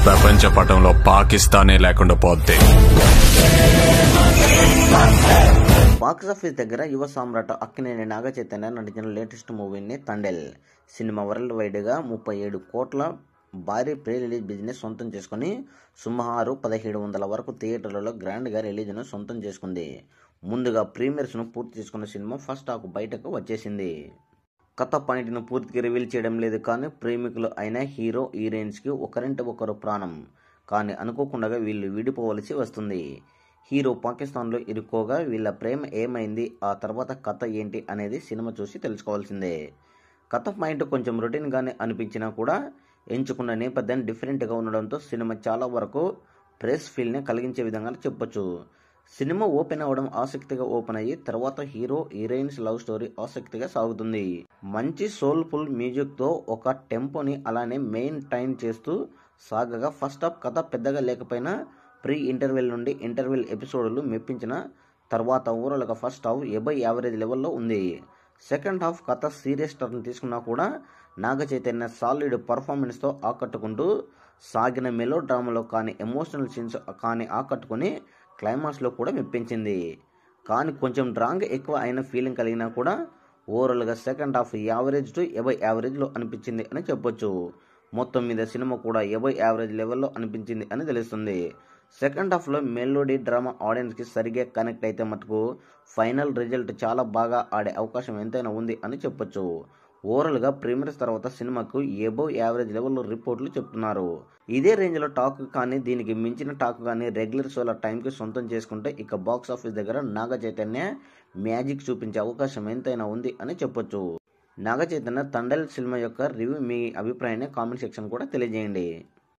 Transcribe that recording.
ప్రపంచ పటంలో పాకిస్తానే లేకుండా పోద్ది. బాక్సాఫీస్ దగ్గర యువ సామ్రాట్ అక్కినేని నాగ చైతన్య నటించిన లేటెస్ట్ మూవీని తండేల్ సినిమా వరల్డ్ వైడ్గా 37 కోట్ల భారీ ప్రీ రిలీజ్ బిజినెస్ సొంతం చేసుకుని సుమారు 1700 వరకు థియేటర్లలో గ్రాండ్గా రిలీజ్ను సొంతం చేసుకుంది. ముందుగా ప్రీమియర్స్ను పూర్తి చేసుకున్న సినిమా ఫస్ట్ హాఫ్ బయటకు వచ్చేసింది. కథ పాయింట్ను పూర్తిగా రివీల్ చేయడం లేదు, కానీ ప్రేమికులు అయిన హీరో హీరోయిన్స్కి ఒకరింటి ఒకరు ప్రాణం. కానీ అనుకోకుండా వీళ్ళు విడిపోవలసి వస్తుంది. హీరో పాకిస్తాన్లో ఇరుక్కోగా వీళ్ళ ప్రేమ ఏమైంది, ఆ తర్వాత కథ ఏంటి అనేది సినిమా చూసి తెలుసుకోవాల్సిందే. కథ పాయింట్ కొంచెం రొటీన్గానే అనిపించినా కూడా ఎంచుకున్న నేపథ్యం డిఫరెంట్గా ఉండడంతో సినిమా చాలా వరకు ప్రెస్ ఫీల్ని కలిగించే విధంగా చెప్పొచ్చు. సినిమా ఓపెన్ అవ్వడం ఆసక్తిగా ఓపెన్ అయ్యి తర్వాత హీరో హీరోయిన్స్ లవ్ స్టోరీ ఆసక్తిగా సాగుతుంది. మంచి సోల్ఫుల్ మ్యూజిక్తో ఒక టెంపోని అలానే మెయింటైన్ చేస్తూ సాగగా ఫస్ట్ హాఫ్ కథ పెద్దగా లేకపోయినా ప్రీ ఇంటర్వెల్ నుండి ఇంటర్వెల్ ఎపిసోడ్లు మెప్పించిన తర్వాత ఓవరాల్గా ఫస్ట్ హాఫ్ ఎబై యావరేజ్ లెవెల్లో ఉంది. సెకండ్ హాఫ్ కథ సీరియస్ టర్న్ తీసుకున్నా కూడా నాగ చైతన్య సాలిడ్ పర్ఫార్మెన్స్తో ఆకట్టుకుంటూ సాగిన మెలో డ్రామాలో కానీ ఎమోషనల్ సీన్స్ కానీ ఆకట్టుకుని క్లైమాక్స్లో కూడా మెప్పించింది. కానీ కొంచెం డ్రాంగ్ ఎక్కువ అయిన ఫీలింగ్ కలిగినా కూడా ఓవరాల్గా సెకండ్ హాఫ్ యావరేజ్ టు ఎబై యావరేజ్లో అనిపించింది అని చెప్పొచ్చు. మొత్తం మీద సినిమా కూడా ఎబై యావరేజ్ లెవెల్లో అనిపించింది అని తెలుస్తుంది. సెకండ్ హాఫ్లో మెలోడీ డ్రామా ఆడియన్స్కి సరిగ్గా కనెక్ట్ అయితే మటుకు ఫైనల్ రిజల్ట్ చాలా బాగా ఆడే అవకాశం ఎంతైనా ఉంది అని చెప్పొచ్చు. ఓవరాల్గా ప్రీమియర్స్ తర్వాత సినిమాకు ఎబో యావరేజ్ లెవెల్లో రిపోర్ట్లు చెప్తున్నారు. ఇదే రేంజ్లో టాక్ కానీ దీనికి మించిన టాక్ కానీ రెగ్యులర్ షోల టైంకి సొంతం చేసుకుంటే ఇక బాక్స్ ఆఫీస్ దగ్గర నాగ చైతన్య మ్యాజిక్ చూపించే అవకాశం ఎంతైనా ఉంది అని చెప్పొచ్చు. నాగ చైతన్య తండేల్ సినిమా యొక్క రివ్యూ మీ అభిప్రాయాన్ని కామెంట్ సెక్షన్ కూడా తెలియజేయండి.